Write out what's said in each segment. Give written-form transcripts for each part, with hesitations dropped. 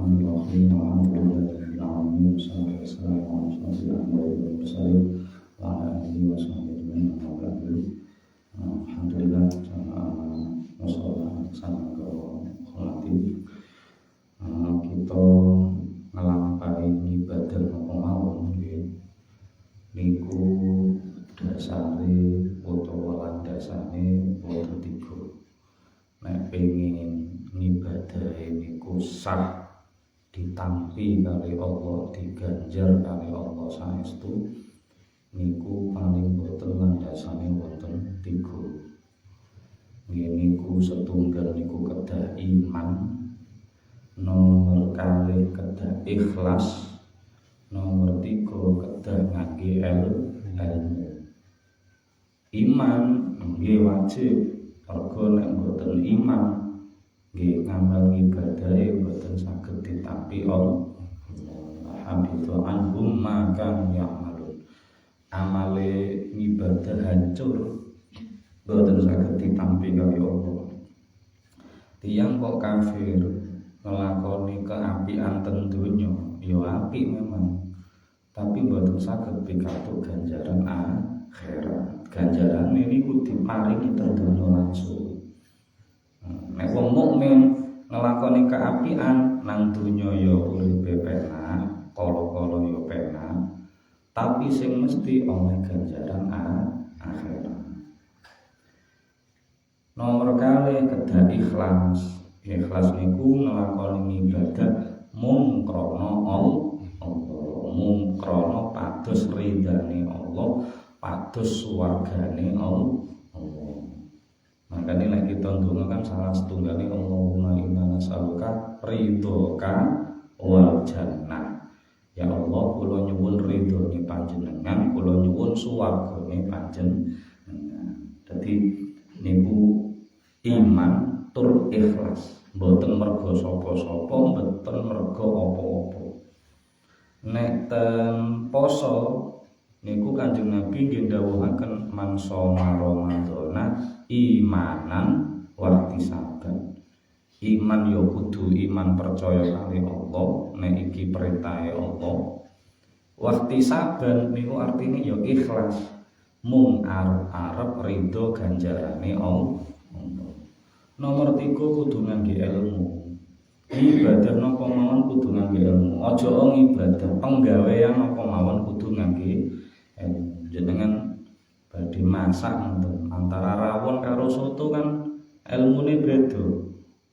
Bismillahirrahmanirrahim. Alhamdulillahirabbil alamin. Wassalatu wassalamu ala asyrofil anbiya'i wal mursalin wa ala alihi wa sahbihi ajma'in. Alhamdulillah wassalatu wassalamu kita ngelampahi ibadah napa mawon nggih niku dasare utawa landasane wonten tiga. Nek pengin ngibadahe niku sah ditampi kali Allah, diganjar kali Allah saestu niku paling boten landasane wonten tiga. Niku setunggal niku kedah iman, nomor kalih kedah ikhlas, nomor tiga kedah ngangge ilmu. Iman nggih wajib, mergo nek mboten iman nggih ngamal ibadahe mboten saged ditampi Allah. Habithu anhum ma kanu ya'malun. Amale ibadah hancur mboten saged ditampi kali Allah. Tiyang kok kafir ngelakoni keapian ten donya ya apik memang, tapi mboten saged pikantuk ganjaran akhirat. Ganjaran ini kudu diparingi ten donya langsung. Nek wong mukmin ngelakoni keapian nang donya ya uripe penak, kala-kala ya penak, tapi sing mesti oleh ganjaran akhirat. Nomor kalih kedah ikhlas. Ikhlas niku nglakoni ibadah mung krana Allah, mung krana pados ridane Allah, pados swargane Allah. Makane nek kita ndonga kan salah setunggalé Allahumma inna nas'aluka ridhoka wal jannah. Ya Allah, kula nyuwun ridhone panjenengan, kula nyuwun swargane panjenengan. Dadi niku iman tur ikhlas, mboten mergo sapa-sapa, mboten mergo apa-apa. Nek ten poso niku Kanjeng Nabi nggih dawuhaken man shoma ramadhana imanan wa ihtisaban. Iman ya kudu iman percaya kali Allah, nek iki perintahe Allah. Wa ihtisaban niku artine ya ikhlas, mung arep ridho ganjarane Allah. Nomor 3 kudu ngangge ilmu. Ibadah napa mawon kudu ngangge ilmu. Aja ibadah penggawean napa mawon kudu ngangge ilmu. Jenengan badhe masak ngoten, antara rawon karo soto kan ilmune beda.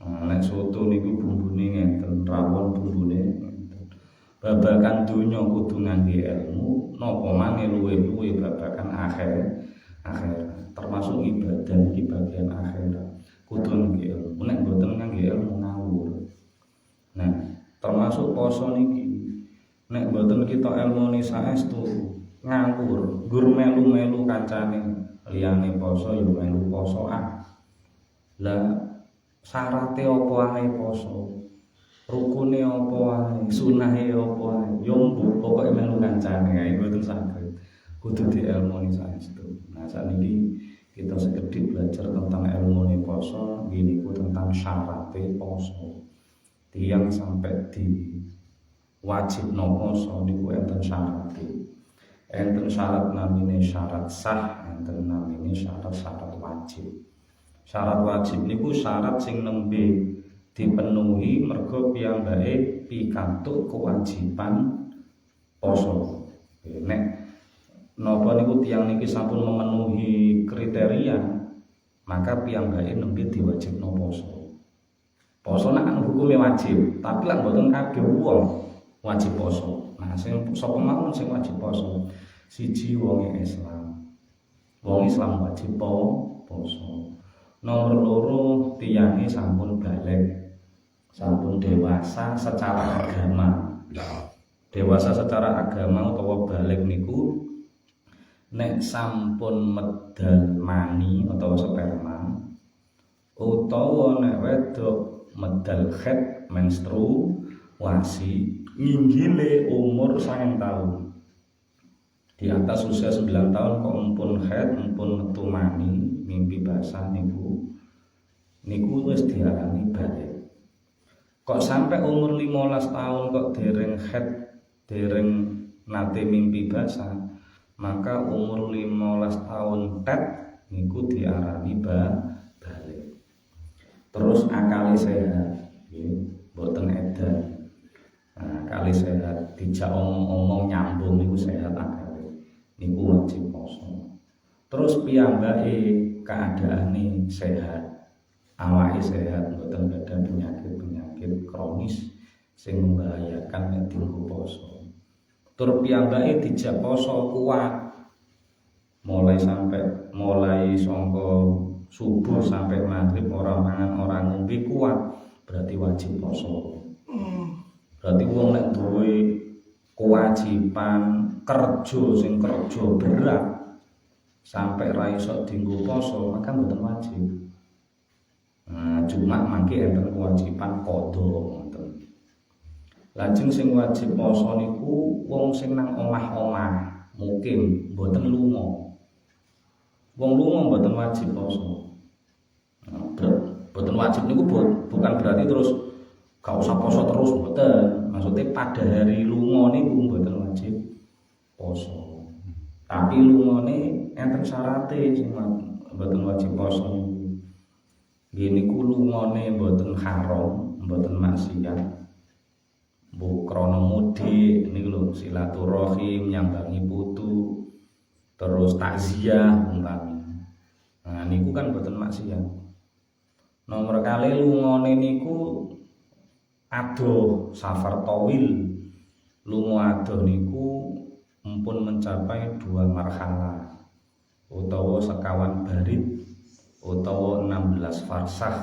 Nek soto niku bumbune ngenten, rawon bumbune ngenten. Babagan donya kudu ngangge ilmu, napa maneh luwih-luwih babagan akhirat. Termasuk ibadah iki bagian akhirat. Kudu ngangge ilmu, nek mboten ngangge ilmu ngawur. Nah, termasuk poso niki. Nek mboten kita ilmune saestu ngawur, gur melu-melu kancane liyane poso ya melu posoan. Lah syarate apa ae poso? Rukune apa ae? Sunahe apa ae? Yo pokoke melu kancane ae mboten saged. Kudu diilmoni saestu. Nah, sakniki kita sekedhik belajar tentang ilmu nih poso, gini ku tentang syaratnya poso. Tiang sampai di wajib no poso niku enten syaratnya. Enten syarat namine syarat sah, enten namine syarat wajib. Syarat wajib niku syarat sing nembe dipenuhi mergo piyambake pikantuk kewajiban poso. Nek napa niku tiyang niki sampun memenuhi kriteria, maka piyambake nembe diwajibno poso. Poso nek kan hukume wajib, tapi lan mboten kabeh wong wajib poso. Nah, sing sapa mawon sing wajib poso? Siji wong Islam. Wong Islam wajib poso. Nomor loro tiyange sampun balik, sampun dewasa secara agama. Dewasa secara agama utawa balik niku nek sampun medal mani utawa sperma, utawa nek wedok medal haid menstruasi nginggile umur 9 tahun. Di atas usia 9 tahun kok empun haid, empun metu mani, mimpi basah niku wis diarani balik. Kok sampai umur 15 tahun kok dereng haid, dereng nate mimpi basah, maka umur 15 tahun tet niku diarani balik. Terus akali sehat, boten edan. Nah, kali sehat, dijak omong-omong nyambung niku sehat akali, niku wajib poso. Terus piyambake keadaane sehat, awake sehat, boten gadah penyakit kronis sing membahayakan nek dienggo poso. Tur piyambake dijak poso kuat, mulai sangka subuh sampai maghrib ora mangan ora ngombe kuat, berarti wajib poso. Berarti wong nek duwe kewajiban kerja sing kerja berat sampai ra iso dienggo poso, maka mboten wajib. Nah, cuma mangke enten kewajiban qadha ngoten. Lajeng sing wajib poso niku wong sing nang omah-omah, mungkin mboten lunga. Wong lunga mboten wajib poso. Mboten wajib niku bukan berarti terus gak usah poso terus, mboten. Maksudnya pada hari lunga niku mboten wajib poso. Tapi lungane enten syarate sing mboten wajib poso. Nggih niku lungane mboten haram, mboten maksiat. Bu krana mudik niku lho, silaturahim, nyambangi putu, terus takziah umpami. Nah niku kan mboten maksiat. Nomor kali lungane niku adoh safar tawil. Lunga adoh niku mumpun mencapai 2 marhalah utawa sekawan barit utawa 16 farsah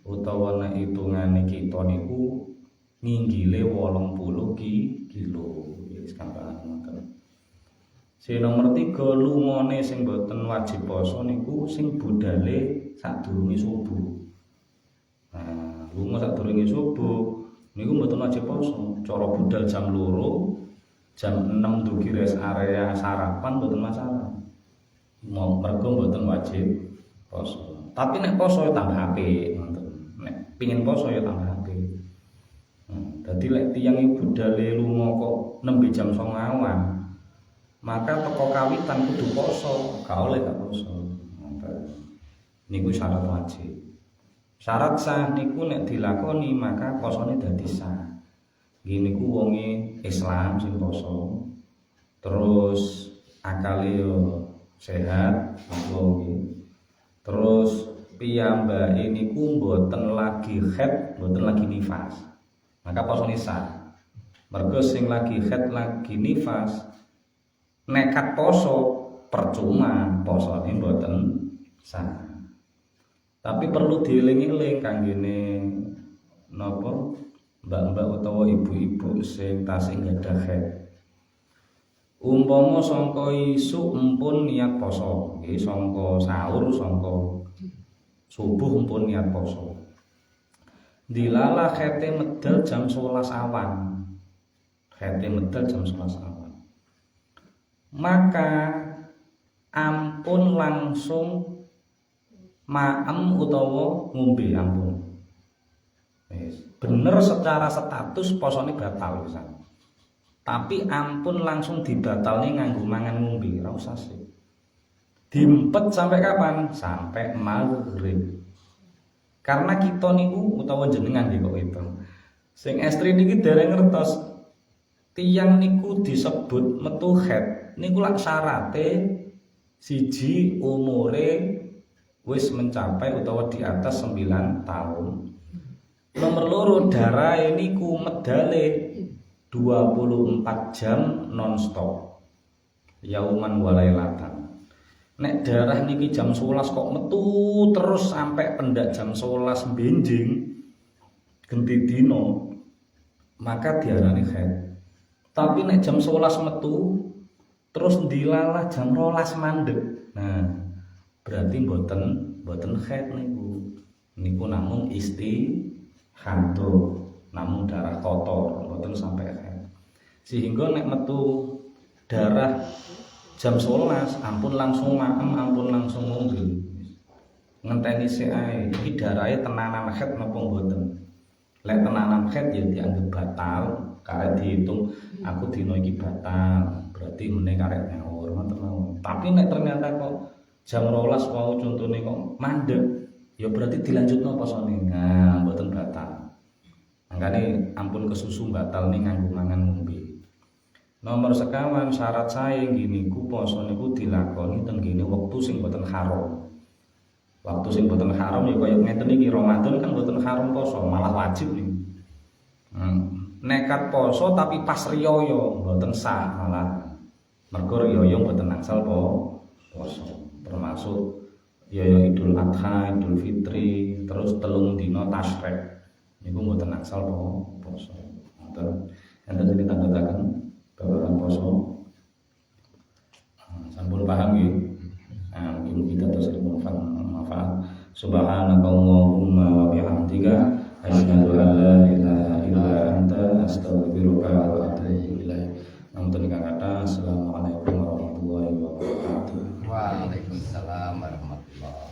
utawa nek hitungane kita niku nginggile 80 kilo. Wis gampang ngoten. Sing nomor 3 lungane sing boten wajib poso niku sing budale sadurunge subuh. Nah, lunga sadurunge subuh niku mboten wajib poso. Cara budal jam 2, jam 6 dugi res area sarapan mboten masalah. Mergo mboten wajib poso. Tapi nek poso ya tambah apik ngoten. Nek pengin poso ya tambah apik. Dadi lek tiyang ibu budale lunga kok nembe jam 09.00, maka teko kawitan kudu poso, gak oleh gak poso. Niku syarat wajib. Syarat sah niku nek dilakoni maka posone dadi sah. Nggih niku wonge Islam sing poso. Terus akale yo sehat, nggih. Terus piyambake niku mboten lagi haid, mboten lagi nifas. Maka posone sah. Mergo sing lagi haid lagi nifas nekat poso percuma, posone mboten sah. Tapi perlu dieling-eling kanggene napa mbak-mbak utawa ibu-ibu sing tasih gadah haid. Umpama sangka isuk empun niat poso, nggih sangka sahur sangka subuh empun niat poso. Dilala khete medal jam 11 awan. Khete medal jam 11 awan. Maka ampun langsung maem utawa ngombe ampun. Wis bener secara status posone batal pisan. Tapi ampun langsung dibatalne nganggo mangan ngombe, ora usah sih. Diempet sampai kapan? Sampai maghrib. Karena kita niku utawa jenengan nggih kok itu. Sing estri niki dereng ngertos tiyang niku disebut metu haid niku lak syarate siji umure wis mencapai utawa di atas 9 tahun. Nomor loro darah niku medale 24 jam nonstop. Yauman walailatan. Nek darah niki jam 11 kok metu terus sampai pendak jam 11 benjing genti dino, maka diarani haid. Tapi nek jam 11 metu terus dilalah jam 12 mandeg. Nah, berarti mboten haid niku. Niku namung istihadho, namung darah kotor, mboten sampai haid. Sehingga nek metu darah jam 11 ampun langsung maem, ampun langsung ngombe. Ngenteni sik ae iki darahe tenanan haid napa mboten. Lek tenanan khed ya dianggap batal, karek dihitung aku dino iki batal, berarti meneh karek nyaur ngoten mawon. Tapi nek ternyata kok jam 12 wau contone kok mandeg, ya berarti dilanjutno posone. Nah, mboten batal. Makane ampun kesusu batal ning nganggo mangan ngombe. Nomor sekawan syarat sae ngene niku poso niku dilakoni teng ngene wektu sing boten haram. Waktu sing boten haram ya kaya ngeten iki Ramadan kan boten haram poso, malah wajib niku. Nekat poso tapi pas riyaya boten sah malah. Mergo riyaya boten angsal poso. Termasuk riyaya Idul Adha, Idul Fitri, terus 3 dina tasyrik. Niku mboten angsal poso. Enten sing ditanggotaken babagan poso. Sampun paham nggih. Ilmu kita terus manfaat. Subhanakallahumma wa bihamdika asyhadu an la ilaha illa anta astaghfiruka wa atubu ilaik. Namun kata assalamualaikum warahmatullahi wabarakatuh. Waalaikumsalam warahmatullahi wabarakatuh.